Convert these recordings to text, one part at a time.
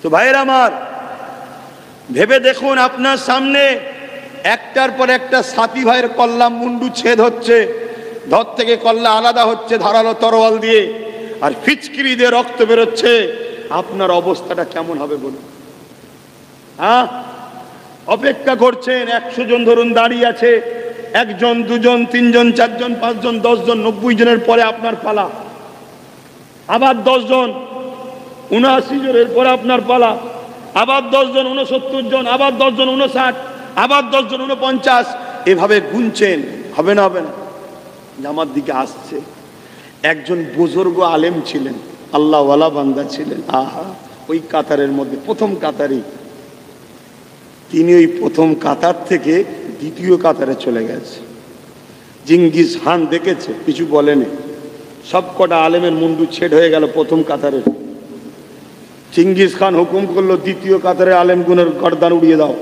তো ভাইয়ের আমার, ভেবে দেখুন আপনার সামনে একটার পর একটা সাথী ভাইয়ের কল্লা মুন্ডু ছেদ হচ্ছে, ধর থেকে কল্লা আলাদা হচ্ছে ধারালো তরোয়াল দিয়ে, আর ফিচকিরি দিয়ে রক্ত বেরোচ্ছে। আপনার অবস্থাটা কেমন হবে বলুন? হ্যাঁ, অপেক্ষা করছেন, 100 জন ধরুন দাঁড়িয়ে আছে, 1 জন 2 জন 3 জন 4 জন 5 জন 10 জন, 90 জনের পরে আপনার পালা, আবার 10 জন, 79 জনের পরে আপনার পালা, আবার 10 জন 69 জন, আবার 10 জন 59, আবার 10 জন 49, এভাবে গুনছেন। হবে না? হবে না? আমার দিকে আসছে একজন বুজুর্গ আলেম ছিলেন, আল্লাহওয়ালা বান্দা ছিলেন। আহা, ওই কাতারের মধ্যে প্রথম কাতারি, তিনি ওই প্রথম কাতার থেকে দ্বিতীয় কাতারে চলে গেছে। জিঙ্গিস খান দেখেছে, কিছু বলেনি, সব কটা আলেমের মুন্ডু ছেদ হয়ে গেল প্রথম কাতারে। জিঙ্গিস খান হুকুম করলো, দ্বিতীয় কাতারে আলেমগুনের গর্দান উড়িয়ে দাও।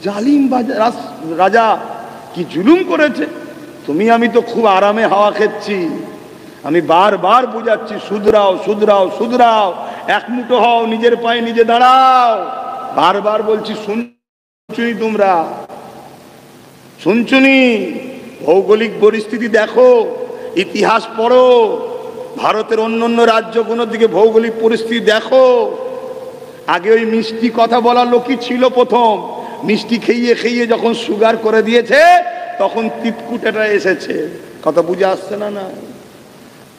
জালিম রাজা কি জুলুম করেছে! তুমি আমি তো খুব আরামে হাওয়া খেচ্ছি, আমি বারবার বুঝাচ্ছি, শুধরাও শুধরাও শুধরাও, এক মুঠো হও, নিজের পায়ে নিজে দাঁড়াও। বারবার বলছি, শুনছুনি? তোমরা শুনছুনি? ভৌগোলিক পরিস্থিতি দেখো, ইতিহাস পড়ো, ভারতের অন্য রাজ্যগুলোর দিকে ভৌগোলিক পরিস্থিতি দেখো। আগে ওই মিষ্টি কথা বলার লোকই ছিল প্রথম, মিষ্টি খেয়ে খেয়ে যখন সুগার করে দিয়েছে তখন তিতকুটেটা এসেছে। কথা বুঝে আসছে না? না,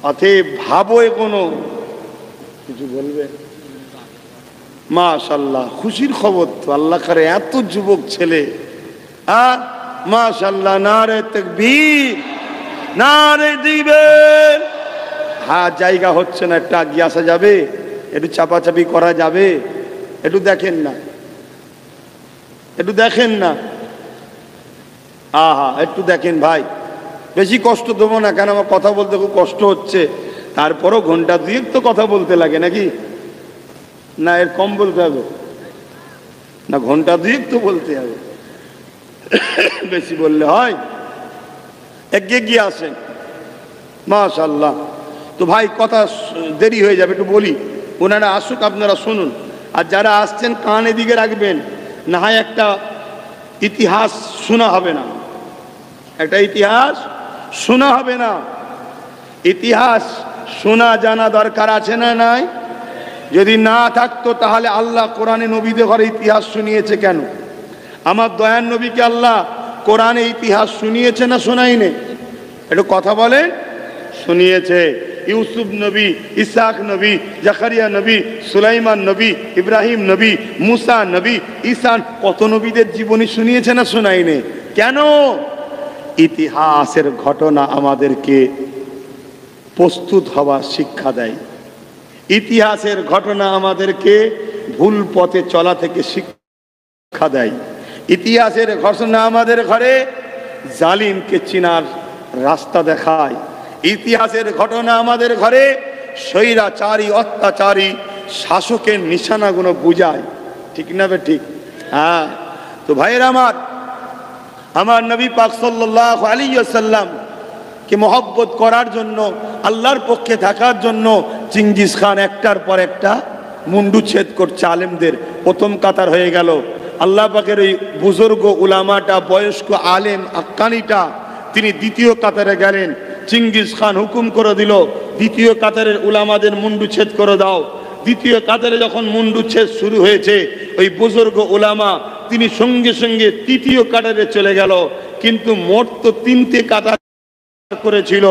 অতএব ভাবো, কোনো কিছু বলবে? মাশাআল্লাহ, খুশির খবর তো, আল্লাহ করে এত যুবক ছেলে। মাশাআল্লাহ, নারে তাকবীর, নারে দিবেন। হ্যাঁ, জায়গা হচ্ছে না, একটু আগিয়ে আসা যাবে? একটু চাপাচাপি করা যাবে? একটু দেখেন না, একটু দেখেন না। আহা, একটু দেখেন ভাই, বেশি কষ্ট দেবো না, কেন আমার কথা বলতে খুব কষ্ট হচ্ছে। তারপরও ঘন্টা 2 তো কথা বলতে লাগে নাকি? না, এর কম বলতে হবে না? ঘন্টা 2 তো বলতে হবে, বেশি বললে হয়? এগিয়ে গিয়ে আসেন। মাশাআল্লাহ। তো ভাই, কথা দেরি হয়ে যাবে, একটু বলি, ওনারা আসুক, আপনারা শুনুন। আর যারা আসছেন কান এদিকে রাখবেন, না হয় একটা ইতিহাস শোনা হবে না, একটা ইতিহাস শোনা হবে না। ইতিহাস শোনা জানা দরকার আছে না নাই? যদি না থাকতো তাহলে আল্লাহ কোরআনে নবীদের ঘরে ইতিহাস শুনিয়েছে কেন? আমার দয়ার নবীকে আল্লাহ কোরআনে ইতিহাস শুনিয়েছে না শোনায়নি? একটু কথা বলেন। শুনিয়েছে। ইউসুফ নবী, ইসহাক নবী, জাকারিয়া নবী, সুলাইমান নবী, ইব্রাহিম নবী, মুসা নবী, ঈসা, কত নবীদের জীবনী শুনিয়েছে না শোনায়নি? কেন? ইতিহাসের ঘটনা আমাদেরকে প্রস্তুত হওয়ার শিক্ষা দেয়। ইতিহাসের ঘটনা আমাদেরকে ভুল পথে চলা থেকে শিক্ষা দেয়। ইতিহাসের ঘটনা আমাদের ঘরে জালিমকে চিনার রাস্তা দেখায়। ইতিহাসের ঘটনা আমাদের ঘরে স্বৈরাচারী, অত্যাচারী শাসকের নিশানাগুলো বুঝায়। ঠিক না বে ঠিক? হ্যাঁ। তো ভাইয়ের আমার নবী পাক সাল্লাল্লাহু আলাইহি ওয়াসাল্লাম কে মহব্বত করার জন্য, আল্লাহর পক্ষে থাকার জন্য চেঙ্গিস খান একটার পর একটা মুন্ডু ছেদ করছে আলেমদের। প্রথম কাতার হয়ে গেল। আল্লাহ পাকের ওই বুজুর্গ উলামাটা, বয়স্ক আলেম আক্কানিটা, তিনি দ্বিতীয় কাতারে গেলেন। চেঙ্গিস খান হুকুম করে দিল, দ্বিতীয় কাতারের উলামাদের মুন্ডু ছেদ করে দাও। দ্বিতীয় কাতারে যখন মুন্ডু ছেদ শুরু হয়েছে, ওই বুজুর্গ উলামা তিনি সঙ্গে সঙ্গে তৃতীয় কাতারে চলে গেল। কিন্তু মোট তো 3টে কাতার করেছিল।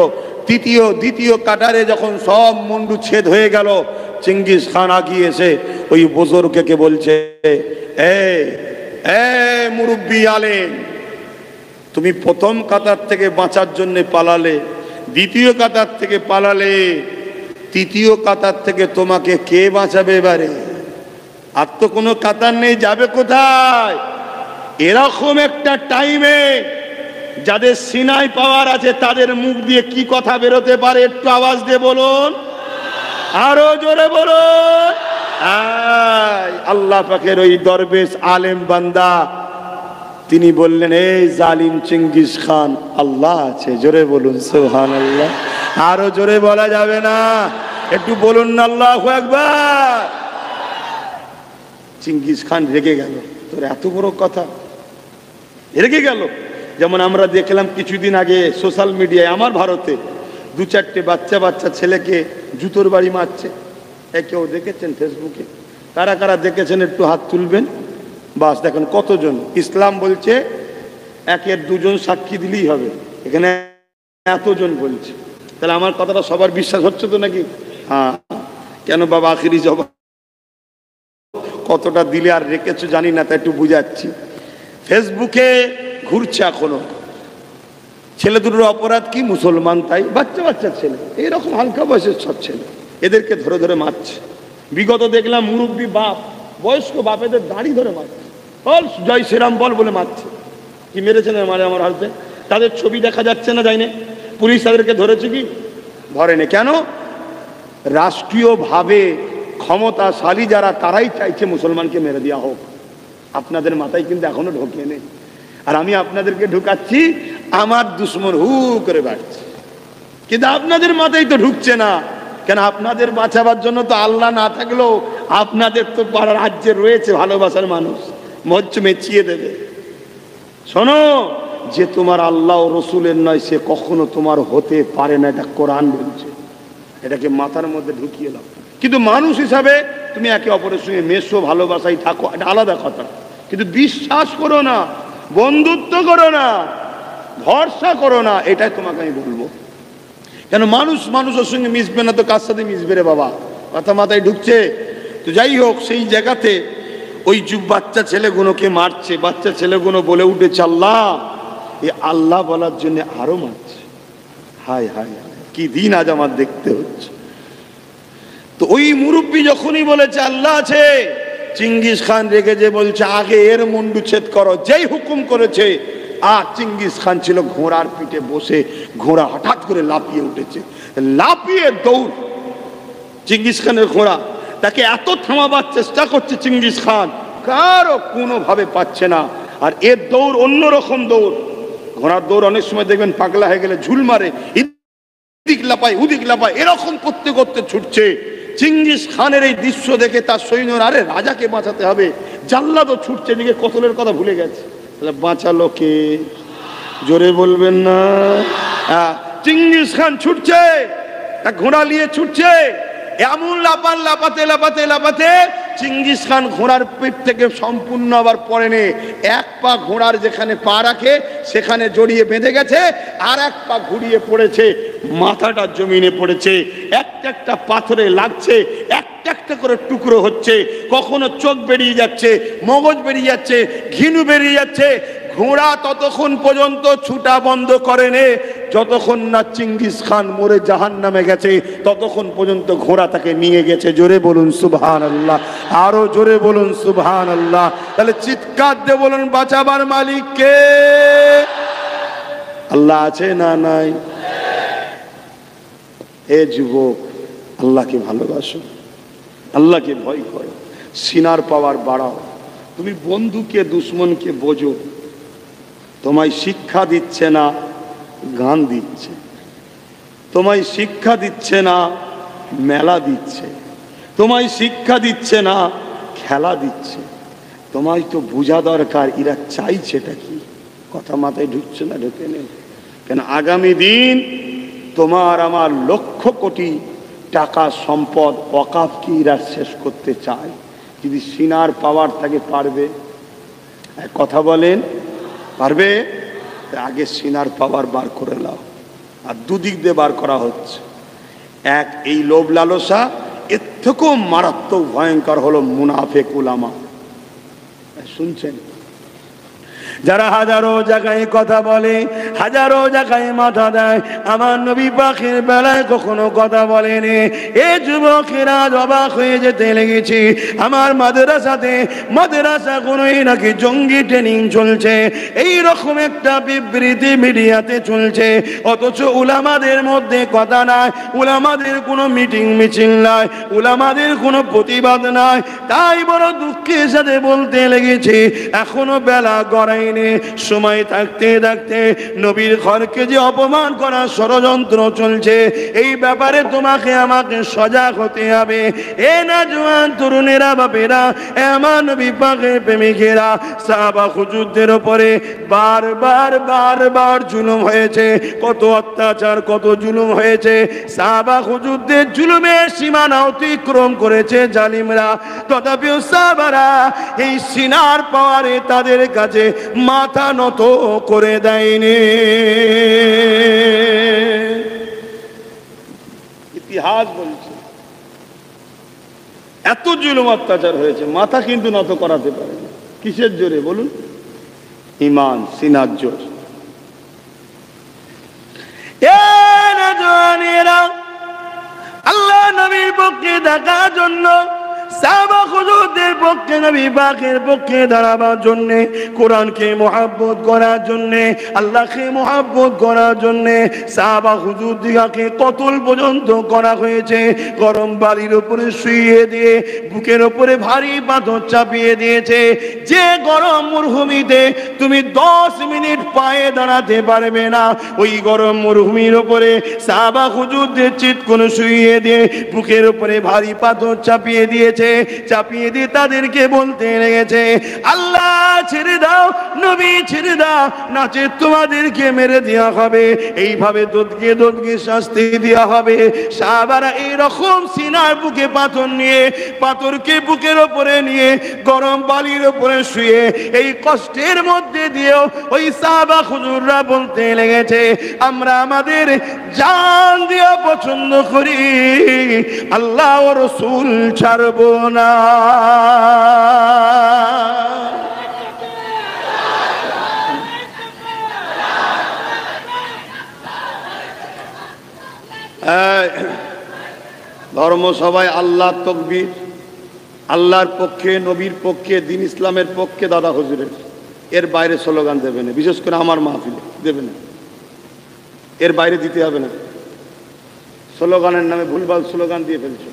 দ্বিতীয় কাতারে যখন সব মুন্ডু ছেদ হয়ে গেল, চেঙ্গিস খান আগিয়ে এসে ওই বুজুর্গকে বলছে, মুরব্বি আলেম, তুমি প্রথম কাতার থেকে বাঁচার জন্য পালালে, দ্বিতীয় কাতার থেকে পালালে, তৃতীয় কাতার থেকে তোমাকে কে বাঁচাবে এবারে? আর তো কোনো কাতার নেই, যাবে কোথায়? এরকম একটা টাইমে যাদের সিনায় পাওয়ার আছে তাদের মুখ দিয়ে কি কথা বেরোতে পারে? একটু আওয়াজ দিয়ে বলুন, আরো জোরে বলুন। আল্লাহ পাকের ওই দরবেশ আলেম বান্দা তিনি বললেন, এই জালিম চেঙ্গিস খান, আল্লাহ আছে। জোরে বলুন সুবহানাল্লাহ। আরো জোরে বলা যাবে না? একটু বলুন না আল্লাহু আকবার। চিঙ্গিস খান রেগে গেল, তোর এত বড় কথা, রেগে গেল। যেমন আমরা দেখলাম কিছুদিন আগে সোশ্যাল মিডিয়ায় আমার ভারতে 2-4টে বাচ্চা ছেলেকে জুতোর বাড়ি মারছে। কেউ দেখেছেন ফেসবুকে? কারা কারা দেখেছেন একটু হাত তুলবেন। বাস দেখেন কতজন। ইসলাম বলছে 1-2 সাক্ষী দিলেই হবে, এখানে এতজন বলছে। তাহলে আমার কথাটা সবার বিশ্বাস হচ্ছে তো নাকি? হ্যাঁ। কেন বাবা আখিরি জবাব কতটা দিলে আর রেখেছো জানি না, তা একটু বুঝাচ্ছি। ফেসবুকে ঘুরছে এখনো ছেলে দুটোর অপরাধ কি, মুসলমান তাই বাচ্চা ছেলে, এইরকম হালকা বয়সের সব ছেলে, এদেরকে ধরে ধরে মারছে। বিগত দেখলাম মুরব্বী বাপ, বয়স্ক বাপেদের দাড়ি ধরে মারছে, বল জয় শ্রীরাম বল বলে মারছে। কি মেরেছে না মারে আমার হাতে, তাদের ছবি দেখা যাচ্ছে না, যায়নি। পুলিশ তাদেরকে ধরেছে কি? ধরেনি। কেন? রাষ্ট্রীয়ভাবে ক্ষমতাশালী যারা তারাই চাইছে মুসলমানকে মেরে দেওয়া হোক। আপনাদের মাথায় কিন্তু এখনো ঢোকে নেই, আর আমি আপনাদেরকে ঢুকাচ্ছি, আমার দুশ্মন হু করে বাড়ছে, কিন্তু আপনাদের মাথায় তো ঢুকছে না। কেন? আপনাদের বাঁচাবার জন্য তো আল্লাহ না থাকলেও আপনাদের তো রাজ্যে রয়েছে ভালোবাসার মানুষ, মজ্জ মেচিয়ে দেবে। শোনো, যে তোমার আল্লাহ ও রসুলের নয় সে কখনো তোমার হতে পারে না, এটা কোরআন বলছে। এটাকে মাথার মধ্যে ঢুকিয়ে দাও। কিন্তু মানুষ হিসাবে তুমি একে অপরের সঙ্গে মেশো, ভালোবাসায় থাকো, এটা আলাদা কথা, কিন্তু বিশ্বাস করো না, বন্ধুত্ব করো না, ভরসা করো না, এটাই তোমাকে আমি বলবো। কেন? মানুষের সঙ্গে মিশবে না তো কার সাথে মিশবে রে বাবা? কথা মাথায় ঢুকছে তো? যাই হোক, সেই জায়গাতে ওই বাচ্চা ছেলেগুলোকে মারছে, বাচ্চা ছেলেগুলো বলে উঠেছে আল্লাহ, এই আল্লাহ বলার জন্য আরো মারছে। হায় হায় হায়, কি দিন আজ আমার দেখতে হচ্ছে। তো ওই মুরব্বী যখনই বলেছে আল্লাহ আছে, চিঙ্গিস খান রেগে যে বলছে আগে এর মুন্ডু ছেদ করো। যেই হুকুম করেছে, আর চিঙ্গিস খান ছিল ঘোড়ার পিঠে বসে, ঘোড়া হঠাৎ করে লাফিয়ে উঠেছে, লাফিয়ে দৌড়। চিঙ্গিস খানের ঘোড়া, তাকে এত থামাবার চেষ্টা করছে চিঙ্গিস খান, কারো কোনোভাবে পাচ্ছে না। আর এর দৌড় অন্যরকম দৌড়। ঘোড়ার দৌড় অনেক সময় দেখবেন পাগলা হয়ে গেলে ঝুল মারে, এদিক লাপায় ওদিক লাপায়, এরকম করতে করতে ছুটছে। চিঙ্গিস খানের এই দৃশ্য দেখে তার সৈন্যরা, আরে রাজাকে বাঁচাতে হবে, জাল্লাদও ছুটছে, দিকে কতলের কথা ভুলে গেছে। তাহলে বাঁচালো কে? জোরে বলবেন না? চিঙ্গিস খান ছুটছে, ঘোড়া নিয়ে ছুটছে, এমন লাপাতে চিঙ্গিস খান ঘোড়ার পিঠ থেকে সম্পূর্ণ আবার পড়েনি। এক পা ঘোড়ার যেখানে পা রাখে সেখানে জড়িয়ে বেঁধে গেছে, আর এক পা ঘুরিয়ে পড়েছে, মাথাটা জমিনে পড়েছে, একটা পাথরে লাগছে, একটা করে টুকরো হচ্ছে, কখনো চোখ বেরিয়ে যাচ্ছে, মগজ বেরিয়ে যাচ্ছে, ঘিনু বেরিয়ে যাচ্ছে। ঘোড়া ততক্ষণ পর্যন্ত ছুটা বন্ধ করেনি যতক্ষণ না চিঙ্গিস খান মরে জাহান্নামে গেছে, ততক্ষণ পর্যন্ত ঘোড়া তাকে নিয়ে গেছে। জোরে বলুন সুবহানাল্লাহ, আরো জোরে বলুন সুবহানাল্লাহ। তাহলে চিৎকার দিয়ে বলুন বাঁচাবার মালিক কে? আল্লাহ আছে না নাই? এ যুবক, আল্লাহকে ভালোবাসো, আল্লাহকে ভয় করো, সিনার পাওয়ার বাড়াও। তুমি বন্ধুকে দুশ্মনকে বোঝো। তোমায় শিক্ষা দিচ্ছে না, গান দিচ্ছে। তোমায় শিক্ষা দিচ্ছে না, মেলা দিচ্ছে। তোমায় শিক্ষা দিচ্ছে না, খেলা দিচ্ছে। তোমায় তো বোঝা দরকার এরা চাইছেটা কি। কথা মাথায় ঢুকছে না? ঢুকে নেই। কেন? আগামী দিন তোমার আমার লক্ষ কোটি টাকা সম্পদ ওয়াকাফ কি এরা শেষ করতে চায়। যদি সিনার পাওয়ার থাকে পারবে? কথা বলেন, পারবে? আগে সিনার পাওয়ার বার করে নাও। আর দুদিক দিয়ে বার করা হচ্ছে। এক, এই লোভ লালসা, এর থেকেও মারাত্মক ভয়ঙ্কর হলো মুনাফেক উলামা। শুনছেন? যারা হাজারো জায়গায় কথা বলে, হাজারো জায়গায় মাথা দেয়, আমার নবী পাকের বেলায় কখনো কথা বলেনি। এ যুবকেরা অবাক হয়ে যেতে লেগেছে। আমার মাদ্রাসা কোনোই নাকি জঙ্গি ট্রেনিং চলছে, এই রকম একটা বিবৃতি মিডিয়াতে চলছে, অথচ উলামাদের মধ্যে কথা নাই, উলামাদের কোনো মিটিং মিছিল নাই, উলামাদের কোনো প্রতিবাদ নাই। তাই বড় দুঃখের সাথে বলতে লেগেছে, এখনো বেলা গড়ে দাঁড়ায়নি। সময় থাকতে থাকতে নবীর ঘরকে যে অপমান করার ষড়যন্ত্র চলছে, এই ব্যাপারে তোমাকে আমাকে সজাগ হতে হবে। এ না জওয়ান তরুণেরা, বাপেরা, এমন নবী পাকের প্রেমিকেরা, সাহাবা হুজুরদের উপরে বারবার জুলুম হয়েছে। কত অত্যাচার, কত জুলুম হয়েছে। সাহাবা হুজুরদের জুলুমের সীমানা অতিক্রম করেছে জালিমরা। তথাপিও সাহাবারা এই সিনার পাওয়ারে তাদের কাছে মাথা নত করে দেয়নি। ইতিহাস বলছে এত জুলুম অত্যাচার হয়েছে, মাথা কিন্তু নত করাতে পারে না। কিসের জোরে বলুন? ঈমান, সিনার জোর। আল্লাহ নবীর পক্ষে থাকার জন্য, সাহাবা হুজুরদের পক্ষে, নবী পাকের পক্ষে দাঁড়াবার জন্যে, কোরআনকে মহব্বত করার জন্যে, আল্লাহকে মহব্বত করার জন্যে সাহাবা হুজুরদিগকে কতল পর্যন্ত করা হয়েছে। গরম বালির উপরে শুইয়ে দিয়ে বুকের উপরে ভারী পাথর চাপিয়ে দিয়েছে। যে গরম মরুভূমিতে তুমি 10 মিনিট পায়ে দাঁড়াতে পারবে না, ওই গরম মরুভূমির উপরে সাহাবা হুজুরদের চিৎ করে শুইয়ে দিয়ে বুকের উপরে ভারী পাথর চাপিয়ে দিয়েছে। চাপিয়ে দিয়ে তাদেরকে বলতে লেগেছে, আল্লাহ ছেড়ে দাও, নবী ছেড়ে দাও, নাচে তোমাদেরকে মেরে দেওয়া হবে। এইভাবে দোদকে শাস্তি দেওয়া হবে। সাহাবারা এইরকম সিনার বুকে পাথর নিয়ে, পাথরকে বুকের ওপরে নিয়ে গরম বালির ওপরে শুয়ে এই কষ্টের মধ্যে দিয়েও ওই সাহাবা হুজুররা বলতে লেগেছে, আমরা আমাদের জান দিয়ে পছন্দ করি, আল্লাহ ও রাসূল ছাড়বো না। ধর্মসভায় আল্লাহ তাকবীর, আল্লাহর পক্ষে, নবীর পক্ষে, দ্বীন ইসলামের পক্ষে দাদা হুজুরের। এর বাইরে স্লোগান দেবে না, বিশেষ করে আমার মাহফিলে দেবে না, এর বাইরে দিতে হবে না। স্লোগানের নামে ভুলভাল স্লোগান দিয়ে ফেলছে,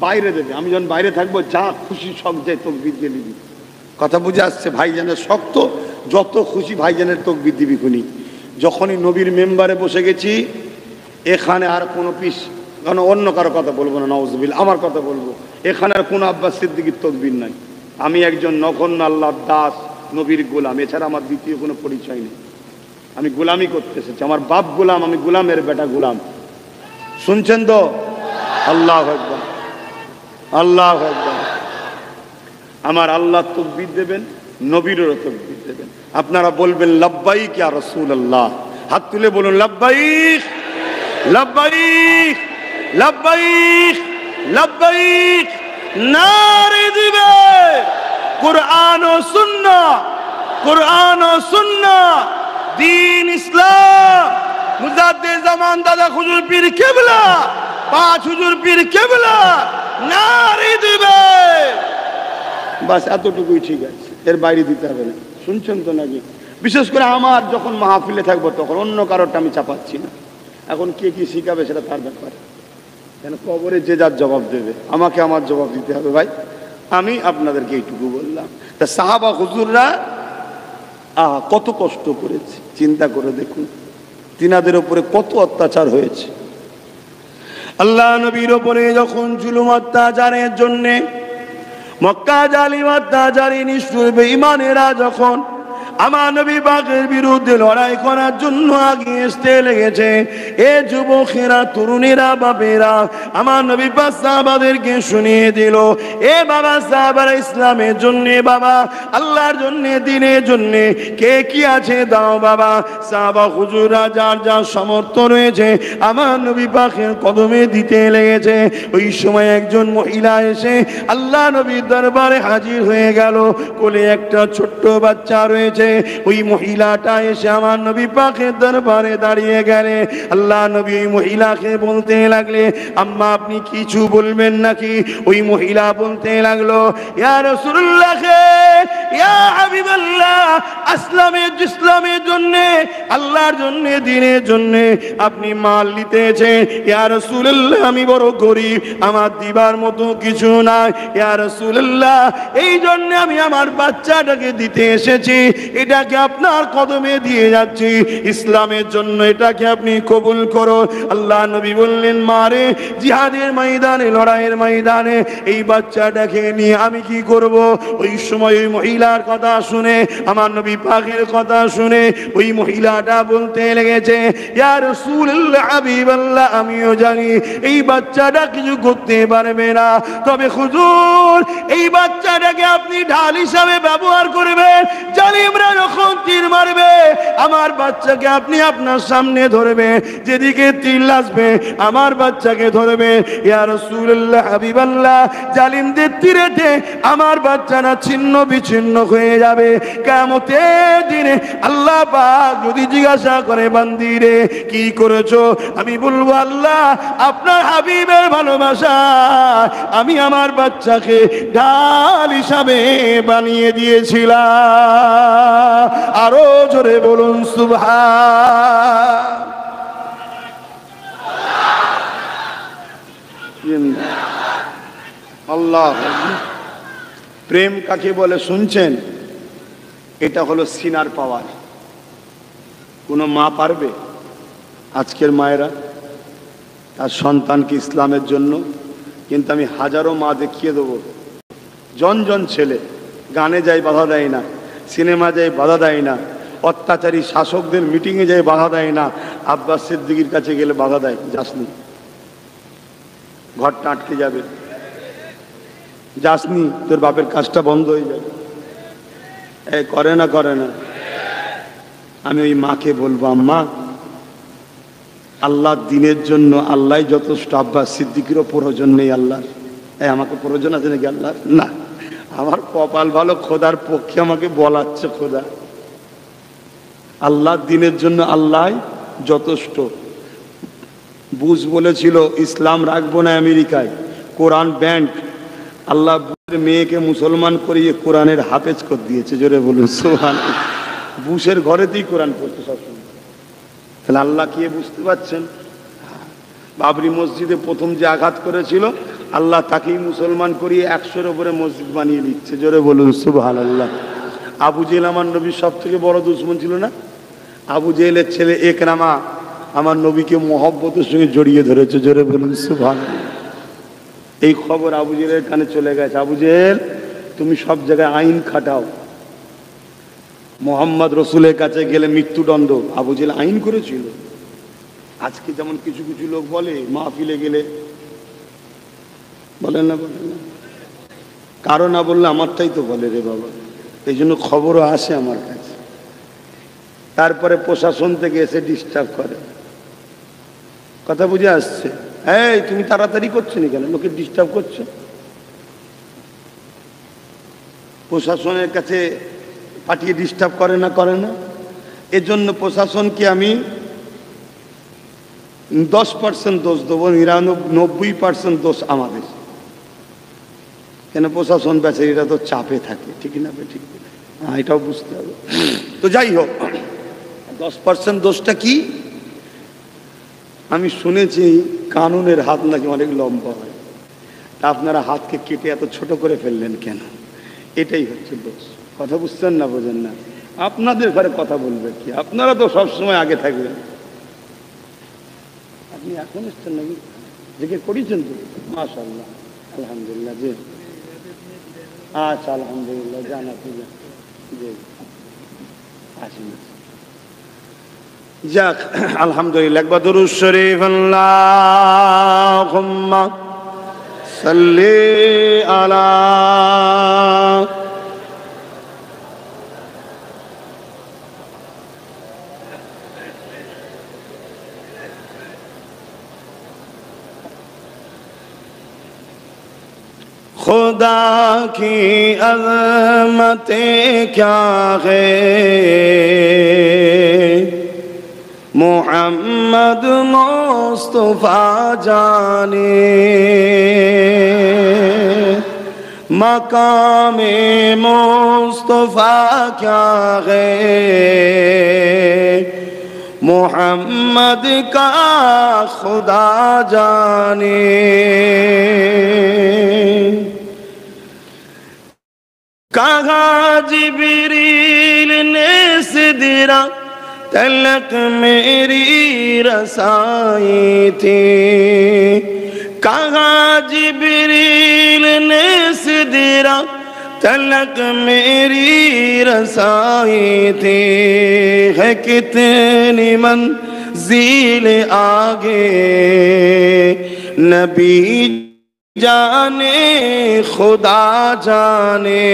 বাইরে দেবে। আমি যখন বাইরে থাকবো, যা খুশি সব যায় তকবীর দিয়ে দিবি। কথা বুঝে আসছে? ভাইজানের শক্ত, যত খুশি ভাইজানের তকবীর দিবি খুনি। যখনই নবীর মেম্বারে বসে গেছি, এখানে আর কোনো পিস, কারণ অন্য কারো কথা বলবো না, নাউজুবিল্লাহ, আমার কথা বলবো। এখানে আর কোনো আব্বাস সিদ্দিকীর তকবীর নাই। আমি একজন নগণ্য আল্লাহর দাস, নবীর গোলাম, এছাড়া আমার দ্বিতীয় কোনো পরিচয় নেই। আমি গোলামি করতে এসেছি, আমার বাপ গোলাম, আমি গোলামের বেটা গোলাম। শুনছেন তো? আল্লাহু আকবার, আল্লাহু আকবার। আমার আল্লাহ তাকবীর দেবেন, নবীরও তাকবীর দেবেন। আপনারা বলবেন লাব্বাইক ইয়া রাসূলুল্লাহ। হাত তুলে বলুন লাব্বাইক, লাব্বাইক, লাব্বাইক, লাব্বাইক। নারে দিবে কুরআন ও সুন্নাহ, কুরআন ও সুন্নাহ, দ্বীন ইসলাম। মুজাদ্দিদ জামান দাদা হুজুর পীর কেবলা, 5 হুজুর পীর কেবলা, নারে দিবে। বাস এতটুকুই ঠিক আছে, এর বাইরে দিতে হবে না। শুনছেন তো নাকি? বিশেষ করে আমার যখন মাহফিলে থাকবো, তখন অন্য কারোরটা আমি চাপাচ্ছি না। এখন কে কি শিখাবে সেটা তার ব্যাপার, কেন কবরে যে যার জবাব দেবে, আমাকে আমার জবাব দিতে হবে। ভাই আমি আপনাদেরকে এইটুকু বললাম। তা সাহাবা হুজুররা কত কষ্ট করেছে, চিন্তা করে দেখুন, তিনাদের উপরে কত অত্যাচার হয়েছে। আল্লাহ নবীর উপরে যখন জুলুম অত্যাচারের জন্যে মক্কা জালিম অত্যাচারী নিষ্ঠুর বেঈমানেরা যখন আমার নবী পাকের বিরুদ্ধে লড়াই করার জন্য আগিয়ে আসতে লেগেছে, এ যুবকেরা, তরুণেরা, বাপেরা, আমার নবী পাক সাহাবাদেরকে শুনিয়ে দিল, এ বাবা সাহাবারা, ইসলামের জন্য, বাবা আল্লাহর জন্য, দ্বীনের জন্য কে কি আছে দাও বাবা। সাহাবা হুজুররা যার যার সামর্থ্য রয়েছে আমার নবী পাকের কদমে দিতে লেগেছে। ওই সময় একজন মহিলা এসে আল্লাহ নবীর দরবারে হাজির হয়ে গেল। কোলে একটা ছোট্ট বাচ্চা রয়েছে। ওই মহিলাটা এসে আমার নবী পাকের দরবারে দাঁড়িয়ে গেলে। আল্লাহ নবী ওই মহিলাকে বলতে লাগলে, আম্মা আপনি কিছু বলবেন নাকি? ওই মহিলা বলতে লাগলো, ইয়া রাসূলুল্লাহ, ইয়া হাবিবাল্লাহ, ইসলামের জন্য, আল্লাহর জন্য, দ্বীনের জন্য আপনি মাল নিতেছেন। ইয়া রাসূলুল্লাহ, আমি বড় গরীব, আমার দিবার মতো কিছু নাই। ইয়া রাসূলুল্লাহ, এই জন্য আমি আমার বাচ্চাটাকে দিতে এসেছি, এটাকে আপনার কদমে দিয়ে যাচ্ছি, ইসলামের জন্য এটাকে আপনি কবুল করো। আল্লাহ নবী বললেন, মারে জিহাদের ময়দানে, লড়াইয়ের ময়দানে এই বাচ্চাটাকে নিয়ে আমি কি করব? ওই সময় ওই মহিলার কথা শুনে, আমার নবী পাকের কথা শুনে ওই মহিলাটা বলতে লেগেছে, ইয়া রাসূলুল্লাহ, হাবিবাল্লাহ, আমিও জানি এই বাচ্চাটা কিছু করতে পারবে না, তবে হুজুর এই বাচ্চাটাকে আপনি ঢাল হিসাবে ব্যবহার করবেন। জালিমরা যখন তীর মারবে, আমার বাচ্চাকে আপনি আপনার সামনে ধরবেন, যেদিকে তীর আসবে আমার বাচ্চাকে ধরবে। ইয়া রাসূলুল্লাহ, হাবিবাল্লাহ, জালিমদের তীরেতে আমার বাচ্চাটা ছিন্ন বিচ্ছিন্ন হয়ে যাবে। কিয়ামতের দিনে আল্লাহ পাক যদি জিজ্ঞাসা করে, বান্দি রে কি করেছো? আমি বলবো, আল্লাহ আপনার হাবিবের ভালোবাসা আমি আমার বাচ্চাকে ঢাল হিসাবে বানিয়ে দিয়েছিলাম। আরো জোরে বলুন সুবহান। আল্লাহ, প্রেম কাকে বলে শুনছেন? এটা হলো সিনার পাওয়ার। কোনো মা পারবে? আজকের মায়েরা তার সন্তানকে ইসলামের জন্য, কিন্তু আমি হাজারো মা দেখিয়ে দেবো, জন ছেলে গানে যায় বাধা দেয় না, সিনেমা যায় বাধা দেয় না, অত্যাচারী শাসকদের মিটিংয়ে যায় বাধা দেয় না, আব্বাস সিদ্দিকীর কাছে গেলে বাধা দেয়, যাসনি, ঘরটা আটকে যাবে, যাসনি, তোর বাপের কাজটা বন্ধ হয়ে যাবে। করে না? আমি ওই মাকে বলবো, আম্মা আল্লাহ দিনের জন্য আল্লাহ যথেষ্ট, আব্বাস সিদ্দিকেরও প্রয়োজন নেই আল্লাহর। আমাকে প্রয়োজন আছে নাকি আল্লাহর? না, আমার কপাল ভালো, খোদার পক্ষে আমাকে বলাচ্ছে খোদা। আল্লাহ দিনের জন্য আল্লাহ যথেষ্ট। বুশ বলেছিল ইসলাম রাখবো না আমেরিকায়, কোরআন ব্যান্ড। আল্লাহ বুশের মেয়েকে মুসলমান করিয়ে কোরআনের হাফেজ করে দিয়েছে। জোরে বলুন সুবহানাল্লাহ। বুশের ঘরেতেই কোরআন পড়তে সবসময়। তাহলে আল্লাহ কি বুঝতে পারছেন? বাবরি মসজিদে প্রথম যে আঘাত করেছিল, আল্লাহ তাকেই মুসলমান করিয়ে 100-এর উপরে মসজিদ বানিয়ে দিচ্ছে। জোরে বলুন সুবহানাল্লাহ। আবু জেহেল আমার নবীর সব থেকে বড় দুশমন ছিল না? আবু জেহেলের ছেলে একরামা আমার নবীকে মহব্বতের সঙ্গে জড়িয়ে ধরেছে। জোরে বলুন সুবহানাল্লাহ। এই খবর আবু জেহেলের কানে চলে গেছে। আবু জেহেল, তুমি সব জায়গায় আইন খাটাও, মোহাম্মদ রসুলের কাছে গেলে মৃত্যুদণ্ড। আবু জেহেল আইন করেছিল। আজকে যেমন কিছু কিছু লোক বলে মাহফিলে গেলে, বলেন না, কারো না বললে আমারটাই তো বলে রে বাবা। এই জন্য খবরও আসে আমার কাছে। তারপরে প্রশাসন থেকে এসে ডিস্টার্ব করে। কথা বুঝে আসছে? এই তুমি তাড়াতাড়ি করছো না কেন? লোকে ডিস্টার্ব করছে। প্রশাসনের কাছে পাঠিয়ে ডিস্টার্ব করে না? এজন্য প্রশাসনকে আমি 10% দোষ দেবো, 99% দোষ আমাদের। কেন? প্রশাসন বেচারীরা তো চাপে থাকে, ঠিক না? ঠিক, হ্যাঁ, এটাও বুঝতে হবে। তো যাই হোক, 10% দোষটা কি? আমি শুনেছি কানুনের হাত নাকি অনেক লম্বা হয়। তা আপনারা হাতকে কেটে এত ছোট করে ফেললেন কেন? এটাই হচ্ছে দোষ। কথা বুঝছেন না? বোঝেন না? আপনাদের ঘরে কথা বলবে কি? আপনারা তো সবসময় আগে থাকবেন। আপনি এখন এসছেন নাকি? জিজ্ঞেস করেছেন তো? মাশাআল্লাহ, আলহামদুলিল্লাহ। জি, আচ্ছা, আলহামদুলিল্লাহ। জান আপনি জি আসেন। যাক, আলহামদুলিল্লাহ। একবার দুরূদ শরীফ, আল্লাহুম্মা সাল্লি আলা खुदा की अज़मतें क्या है, मोहम्मद मुस्तफा जाने, मकाम मुस्तफा क्या है, मोहम्मद का खुदा जाने। कहा जिब्रील ने सिदरा तलक मेरी रसाई थी, कहा जिब्रील ने सिदरा तलक मेरी रसाई थी। है कितनी मंजिल आगे नबी जाने खुदा जाने,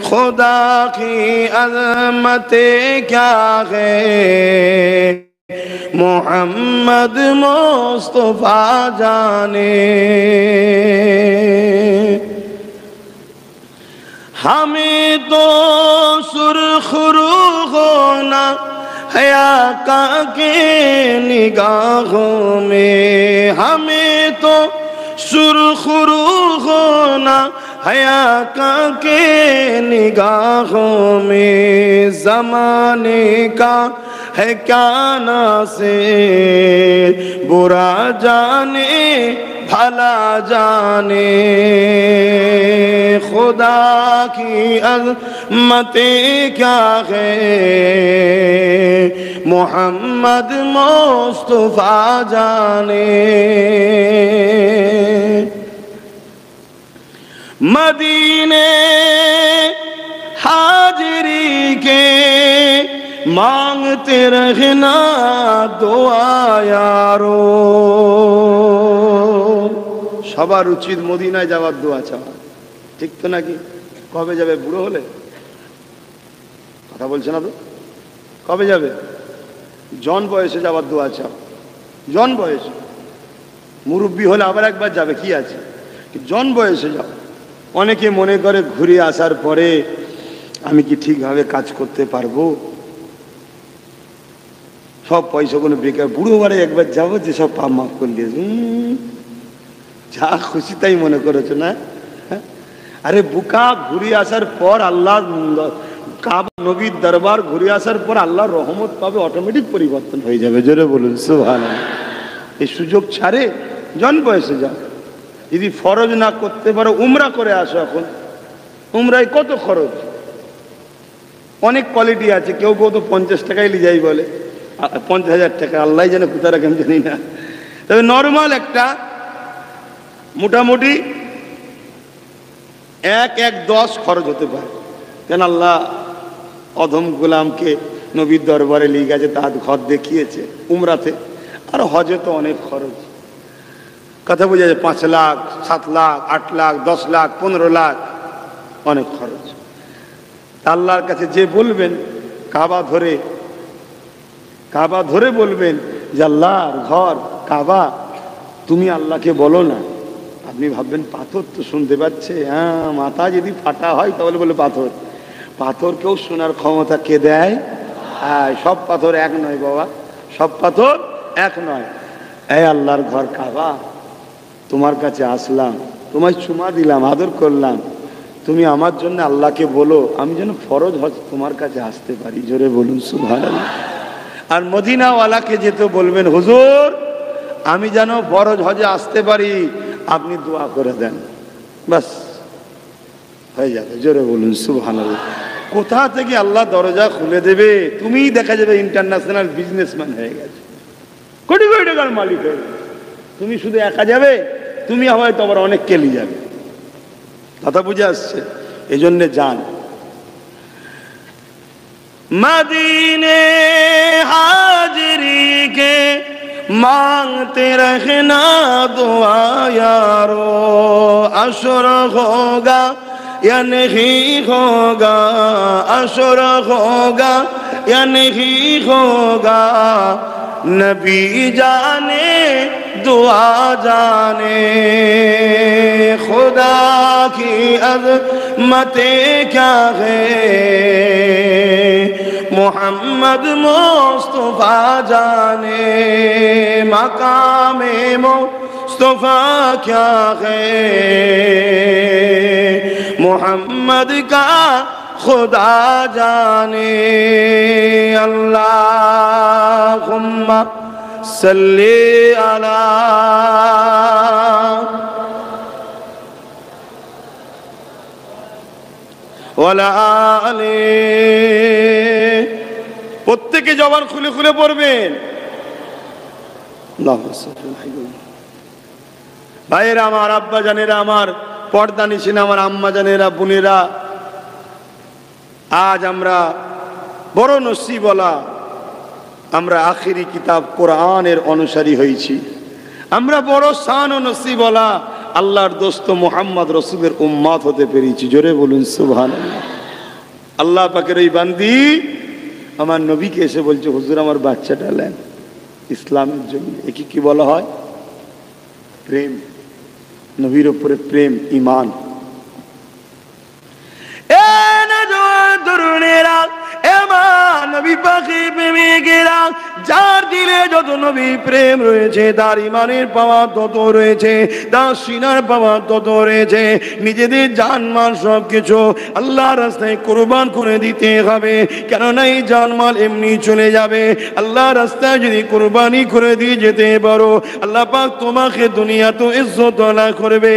खुदा की अज़मत क्या है, मोहम्मद मुस्तफा जाने। हमें तो सुरखरू होना है आका के निगाहों में, हमें तो सुरखरू होना है आका के निगाहों में। ज़माने का है क्या नासिर, बुरा जाने भला जाने, खुदा की अज़मतें क्या है, मोहम्मद मुस्तफा जाने। मदीने हाजिरी के मांगते रहना दुआ यारो। সবার উচিত মদিনায় যাওয়ার দোয়া চাওয়া, ঠিক তো নাকি? কবে যাবে? বুড়ো হলে? কথা বলছে না তো? কবে যাবে? জন বয়সে যাওয়ার দোয়া চাও, জন বয়সে। মুরব্বী হলে আবার একবার যাবে, কি আছে, জন বয়সে যাও। অনেকে মনে করে ঘুরে আসার পরে আমি কি ঠিকভাবে কাজ করতে পারবো, সব পয়সাগুলো বেকার, বুড়ো বারে একবার যাবো যে সব পাপ মাফ করে দিয়েছে, যা খুশি তাই মনে করেছো না? আরে বুকা, ঘুরে আসার পর আল্লাহ কাবা নবীর দরবার ঘুরে আসার পর আল্লাহর রহমত পাবে, অটোমেটিক পরিবর্তন হয়ে যাবে। জোরে বলুন সুবহানাল্লাহ। এই সুযোগ ছাড়ে জন বয়সে যাও। যদি ফরজ না করতে পারো উমরা করে আসো। এখন উমরায় কত খরচ, অনেক কোয়ালিটি আছে। কেউ কেউ তো 50 টাকায় নিয়ে যাই বলে, 50,000 টাকা, আল্লাহ যেন কোথা রাখেন জানি না। তবে নর্মাল একটা মোটামুটি 1-10 খরচ হতে পারে। কেন আল্লাহ অধম গোলামকে নবীর দরবারে নিয়ে গেছে, তার ঘর দেখিয়েছে উমরাতে। আর হজে তো অনেক খরচ, কথা বোঝা যায়। 5 লাখ, 7 লাখ, 8 লাখ, 10 লাখ, 15 লাখ, অনেক খরচ। আল্লাহর কাছে যে বলবেন, কাবা ধরে বলবেন যে আল্লাহর ঘর কাবা, তুমি আল্লাহকে বলো না। আপনি ভাববেন পাথর তো শুনতে পাচ্ছে, হ্যাঁ, মাথা যদি ফাটা হয় তাহলে বলে পাথর। পাথরকেও শোনার ক্ষমতা কে দেয়? হ্যাঁ, সব পাথর এক নয় বাবা, সব পাথর এক নয়। এই আল্লাহর ঘর কাবা, তোমার কাছে আসলাম, তোমায় চুমা দিলাম, আদর করলাম, তুমি আমার জন্য আল্লাহকে বলো আমি যেন ফরজ হজ তোমার কাছে আসতে পারি। জোরে বলুন সুবহানাল্লাহ। আর মদিনাওয়ালাকে যেতে বলবেন, হুজুর আমি যেন ফরজ হজে আসতে পারি, আপনি দোয়া করে দেন, বাস হয়ে যাবে। জোরে বলুন সুবহানাল্লাহ। কোথা থেকে আল্লাহ দরজা খুলে দেবে, তুমিই দেখা যাবে ইন্টারন্যাশনাল বিজনেসম্যান হয়ে গেছে, কোটি কোটি টাকার মালিক হয়ে গেছে। তুমি শুধু একা যাবে, তুমি হয়তো আবার অনেক কেলি যাবে। কথা বুঝে আসছে? এই জন্যে যান। मदीने हाजिरी के मांगते रहना दुआ यारो। अशुर होगा या नहीं होगा, अशुर होगा या नहीं होगा, नबी जाने दुआ जाने, खुदा की अज़मतें क्या है, मोहम्मद मुस्तफा जाने। मकाम मुस्तफा क्या है, मोहम्मद का खुदा जाने। अल्लाहुम्मा सल्ली अला ওয়ালা আলি। প্রত্যেকে জবান খুলে খুলে পড়বেন। ভাইয়েরা আমার, আব্বা জানেরা আমার, পর্দা নিশিনা আমার আম্মা জানেরা, বোনেরা, আজ আমরা বড় নসিবওয়ালা, আমরা আখিরি কিতাব কোরআনের অনুসারী হয়েছি। আমরা বড় শান ও নসিবওয়ালা, আল্লাহর দোস্ত মুহাম্মদ রসুলের উম্মত হতে পেরেছি। জোরে বলুন সুবহানাল্লাহ। আল্লাহ পাকের এই বান্দি আমার নবীকে এসে বলছে, হুজুর আমার বাচ্চাটা নেন ইসলামের জন্য। একে কি বলা হয়? প্রেম, নবীর উপরে প্রেম, ঈমান। যার দিলে যত নবী প্রেম রয়েছে, তার ইমানের পাওয়া তত রয়েছে, তার সিনার পাওয়া তত রয়েছে। নিজেদের জানমাল সবকিছু আল্লাহর রাস্তায় কুরবান করে দিতে হবে, কেননা এই জানমাল এমনি চলে যাবে। আল্লাহর রাস্তায় যদি কুরবানি করে দিয়ে যেতে পারো, আল্লাহ পাক তোমাকে দুনিয়াতেও ইজ্জত আলা করবে,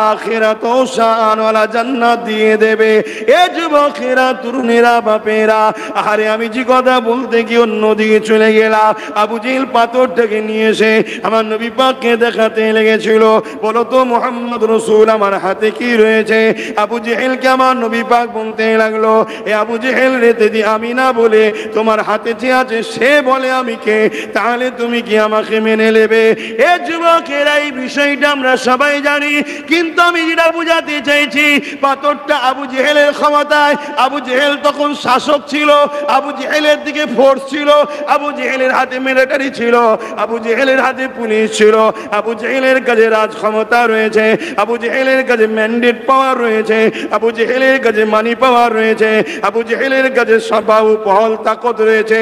আখিরাতেও শানওয়ালা জান্নাত দিয়ে দেবে। এ যুবকেরা, তরুণেরা, বাপেরা, আরে আমি যে কথা বলতে গিয়ে অন্যদিকে চলে গেলাম। আবু জেহেল পাথরটাকে নিয়ে এসে আমার নবী পাককে দেখাতে লেগেছিল। বলো তো মুহাম্মদ রাসূল, আমার হাতে কি রয়েছে? আবু জেহেলকে আমার নবী পাক বলতে লাগলো, এ আবু জেহেল রে, যদি আমি না বলে তোমার হাতে যে আছে সে বলে আমি কে, তাহলে তুমি কি আমাকে মেনে নেবে? এ যুবকেরা, এই বিষয়টা আমরা সবাই জানি, কিন্তু আমি যেটা বোঝাতে চাইছি, পাথরটা আবু জেহেলের ক্ষমতায়। আবু জেহেল তখন শাসক ছিল, আবু জেহেলের দিকে ফোর্স ছিল, আবু জেহেলের হাতে মিলিটারি ছিল, আবু জেহেলের হাতে পুলিশ ছিল, আবু জেহেলের কাছে রাজ ক্ষমতা রয়েছে, আবু জেহেলের কাছে ম্যান্ডেট পাওয়ার রয়েছে, আবু জেহেলের কাছে মানি পাওয়ার রয়েছে, আবু জেহেলের কাছে সবাউ পহল তাকত রয়েছে।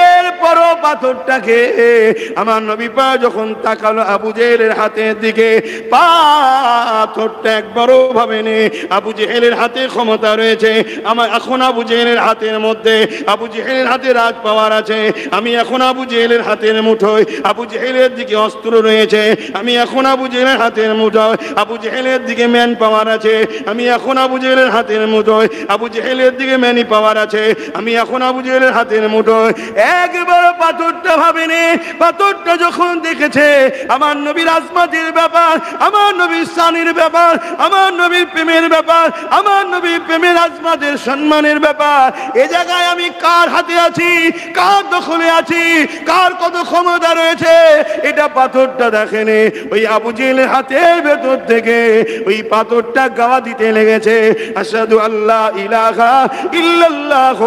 এরপরও পাথরটাকে আমার নবী পাক যখন তাকালো আবু জেহেলের হাতের দিকে, পাথরটা একবারও ভাবেনি আবু জেহেলের হাতে ক্ষমতা রয়েছে। আমার এখন আবু জেহেলের হাতের মধ্যে, আবু জেহেলের হাতে রাজ পাওয়ার আছে। আমি এখন আবু জেহেলের হাতের মুঠোয়, আবু জেহেলের দিকে অস্ত্র রয়েছে। আমি এখন আবু জেহেলের হাতের মুঠোয়, আবু জেহেলের দিকে ম্যান পাওয়ার আছে। আমি এখন আবু জেহেলের হাতের মুঠোয়, আবু জেহেলের দিকে ম্যানি পাওয়ার আছে। আমি এখন আবু জেহেলের হাতের মুঠোয়। একবার পাথরটা ভাবেনি। পাথরটা যখন দেখেছে আমার নবীর আজমাতের ব্যাপার, আমার নবীর শানের ব্যাপার, আমার নবীর প্রেমের ব্যাপার, আমার নবীর প্রেমের আজমাতের সম্মানের ব্যাপার, এ জায়গায় আমি কার হাতে আছি, কার দখলে আছি, কার কত ক্ষমতা রয়েছে, এটা পাথরটা দেখেনি। ওই আবু জেহেলের হাতের ভেতর থেকে ওই পাথরটা গাওয়া দিতে লেগেছে, আশহাদু আল্লা ইলাহা ইল্লাল্লাহ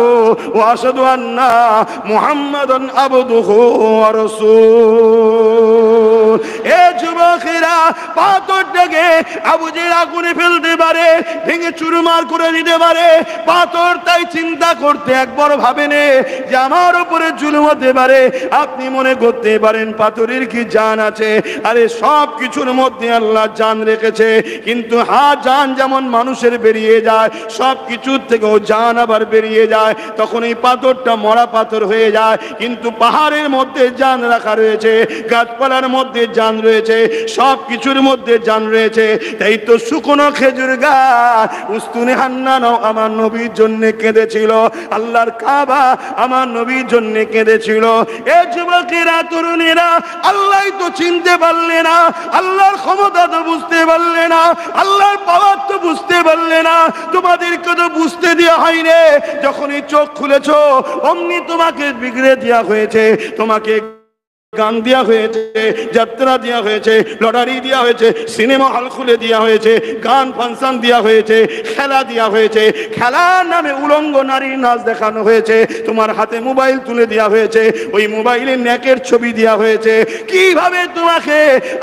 ওয়া আশহাদু আন্না মুহাম্মাদান আবদুহু ওয়া রাসূল। এ যুবকেরা, পাথরটাকে আবু জেহেল আগুনে ফেলতে পারে, ভেঙে চুরমার করে দিতে পারে। পাথর তাই চিন্তা করতে একবার ভাবেনি যে আমার উপরে জুলুম হতে পারে। আপনি মনে করতে পারেন পাথরের কি জান আছে? আরে সব কিছুর মধ্যে আল্লাহ জান রেখেছে, কিন্তু জান যেমন মানুষের বেরিয়ে যায়, সব কিছুর থেকেও জান আবার বেরিয়ে যায়। তখন এই পাথরটা মরা পাথর হয়ে যায়, কিন্তু পাহাড়ের মধ্যে জান রাখা রয়েছে, গাছপালার মধ্যে জান রয়েছে, সব কিছুর মধ্যে জান রয়েছে। তাই তো শুকনো খেজুর গাছ উস্তুনে হান্নানও আমার নবীর জন্য কেঁদেছিল, আল্লাহর কাবা আমার নবীর জন্য কেঁদেছিল। এ যুবকেরা, তরুণেরা, আল্লাহ তো চিনতে পারলে না, আল্লাহর ক্ষমতা তো বুঝতে পারলে না, আল্লাহর পাওয়ার তো বুঝতে পারলে না। তোমাদেরকে তো বুঝতে দেওয়া হয়নি। যখনই চোখ খুলেছো অমনি তোমাকে বিগড়ে দেওয়া হয়েছে, তোমাকে গান দেওয়া হয়েছে, যাত্রা দেওয়া হয়েছে, লটারি দেওয়া হয়েছে, সিনেমা হল খুলে দেওয়া হয়েছে, গান ফাংশন দেওয়া হয়েছে, খেলা দেওয়া হয়েছে, খেলার নামে উলঙ্গ নারীর নাচ দেখানো হয়েছে, তোমার হাতে মোবাইল তুলে দেওয়া হয়েছে, ওই মোবাইলে নেকের ছবি দেওয়া হয়েছে। কিভাবে তোমাকে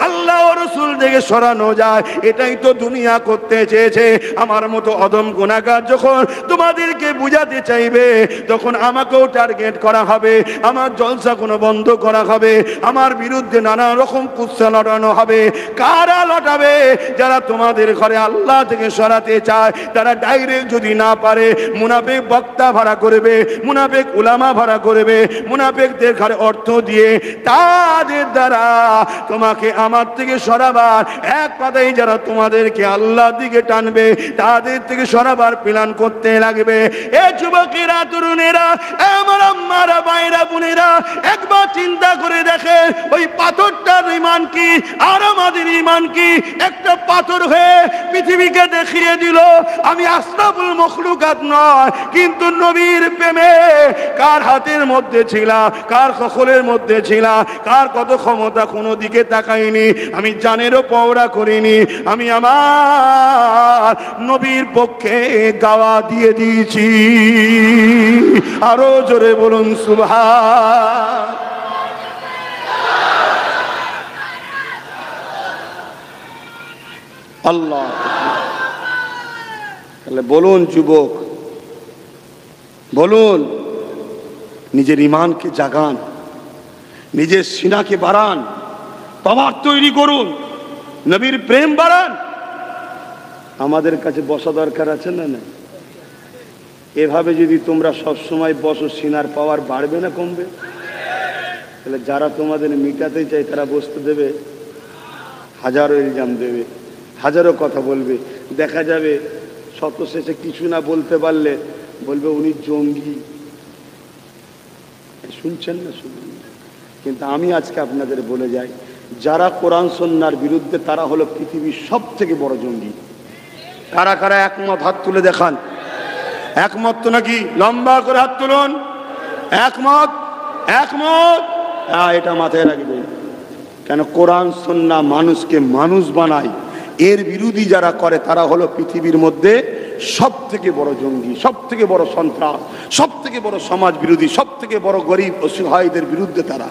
আল্লাহ ও রাসূল থেকে সরানো যায়, এটাই তো দুনিয়া করতে চেয়েছে। আমার মতো অদম গুনাহগার যখন তোমাদেরকে বুঝাতে চাইবে, তখন আমাকেও টার্গেট করা হবে, আমার জলসা কোনো বন্ধ করা হবে, আমার বিরুদ্ধে নানা রকম কুৎসা লটানো হবে। কারা লটাবে? যারা তোমাদের ঘরে আল্লাহ থেকে সরাতে চায়, তারা ডাইরেক্ট যদি না পারে মুনাফিক বক্তা ভাড়া করবে, মুনাফিক উলামা ভাড়া করবে, মুনাফিকদের ঘরে অর্থ দিয়ে তাদের দ্বারা তোমাকে আমার থেকে সরাবার, এক কথাই যারা তোমাদেরকে আল্লাহর দিকে টানবে তাদের থেকে সরাবার প্ল্যান করতে লাগবে। এ যুবকেরা, তরুণেরা, আমার আম্মারা, ভাইরা, বোনেরা, একবার চিন্তা করে দেখে ওই পাথরটার ঈমান কি আর আমাদের ঈমান কি? একটা পাথর হয়ে পৃথিবীকে দেখিয়ে দিল আমি আশরাফুল মখলুকাত নয়, কিন্তু নবীর প্রেমে কার হাতের মধ্যে ছিলাম, কার কখলের মধ্যে ছিলাম, কার কত ক্ষমতা কোনো দিকে তাকাইনি, আমি জানেরও পওরা করিনি, আমি আমার নবীর পক্ষে গাওয়া দিয়ে দিয়েছি। আরো জোরে বলুন সুবহান। আল্লাহ। তাহলে বলুন যুবক, বলুন, নিজের ঈমানকে জাগান, নিজের সিনাকে বাড়ান, পাওয়ার তৈরি করুন, নবীর প্রেম বাড়ান। আমাদের কাছে বসা দরকার আছে না? না, এভাবে যদি তোমরা সব সময় বসো, সিনার পাওয়ার বাড়বে না কমবে? তাহলে যারা তোমাদের মিটাতে চায় তারা বসতে দেবে? হাজারো ইলজাম দেবে, হাজারো কথা বলবে, দেখা যাবে শত শেষে কিছু না বলতে পারলে বলবে উনি জঙ্গি। শুনছেন না? শুনুন। কিন্তু আমি আজকে আপনাদের বলে যাই, যারা কোরআন সুন্নাহর বিরুদ্ধে তারা হলো পৃথিবীর সব থেকে বড় জঙ্গি। কারা কারা একমত? হাত তুলে দেখান। একমত তো নাকি? লম্বা করে হাত তুলুন। একমত? একমত? হ্যাঁ, এটা মাথায় রাখবেন। কেন? কোরআন সুন্নাহ মানুষকে মানুষ বানায়, এর বিরোধী যারা করে তারা হলো পৃথিবীর মধ্যে সব থেকে বড় জঙ্গি, সব থেকে বড় সন্ত্রাস, সব থেকে বড় সমাজ বিরোধী, সব থেকে বড় গরিব অসহায়দের বিরুদ্ধে তারা।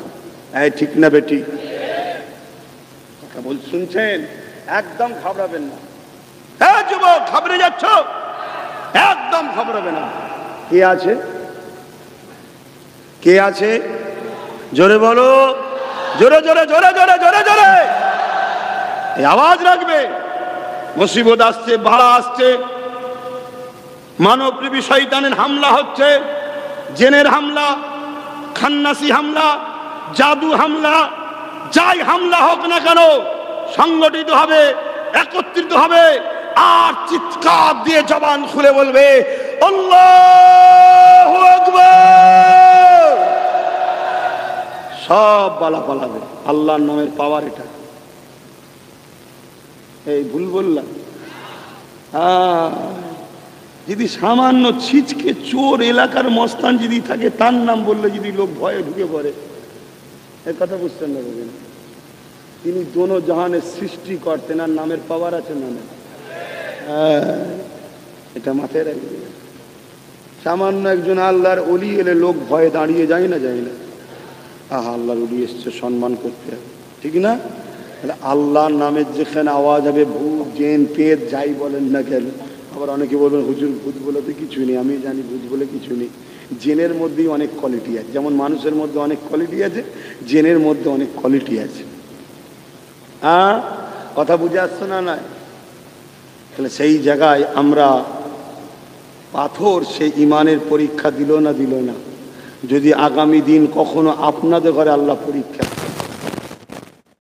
ঠিক না বেটি? কথা বল, শুনছেন? একদম ঘাবড়াবেন না। হ্যাঁ যুবক, ঘাবড়ে যাচ্ছ? একদম ঘাবড়াবে না। কে আছে? কে আছে? জোরে বলো, জোরে জোরে জোরে জোরে জোরে জোরে এই আওয়াজ রাখবে। মুসিবত আসছে, বাড়া আসছে, মানবপ্রেমী শয়তানের হামলা হচ্ছে, জেনের হামলা, খান্নাসি হামলা, জাদু হামলা, যাই হামলা হোক না কেন সংগঠিত হবে, একত্রিত হবে, আর চিৎকার দিয়ে জবান খুলে বলবে আল্লাহু আকবার। সব বালা পালাবে। আল্লাহর নামের পাওয়ার এটা। এই ভুল বললাম? যদি সামান্য ছিচকে চোর এলাকার মস্তান যদি থাকে, তার নাম বললে যদি লোক ভয়ে ঢুকে পড়ে, এর কথা বুঝতেন না? তিনি দোনো জাহানের সৃষ্টি করতেন, আর নামের পাওয়ার আছে না? এটা মাথায় রাখবে। সামান্য একজন আল্লাহর ওলি এলে লোক ভয়ে দাঁড়িয়ে যায় না? যায় না? আল্লাহর ওলি এসছে, সম্মান করতে হবে, ঠিক না? আল্লাহর নামের যেখানে আওয়াজ হবে, ভূত, জেন, পেট যাই বলেন না কেন। আবার অনেকে বলবেন হুজুর ভূত বলে তো কিছু নেই। আমি জানি ভূত বলে কিছু নেই। জেনের মধ্যেই অনেক কোয়ালিটি আছে, যেমন মানুষের মধ্যে অনেক কোয়ালিটি আছে, জেনের মধ্যে অনেক কোয়ালিটি আছে। কথা বুঝে আসছে না? না, তাহলে সেই জায়গায় আমরা পাথর সেই ইমানের পরীক্ষা দিল না? দিল না? যদি আগামী দিন কখনো আপনাদের ঘরে আল্লাহ পরীক্ষা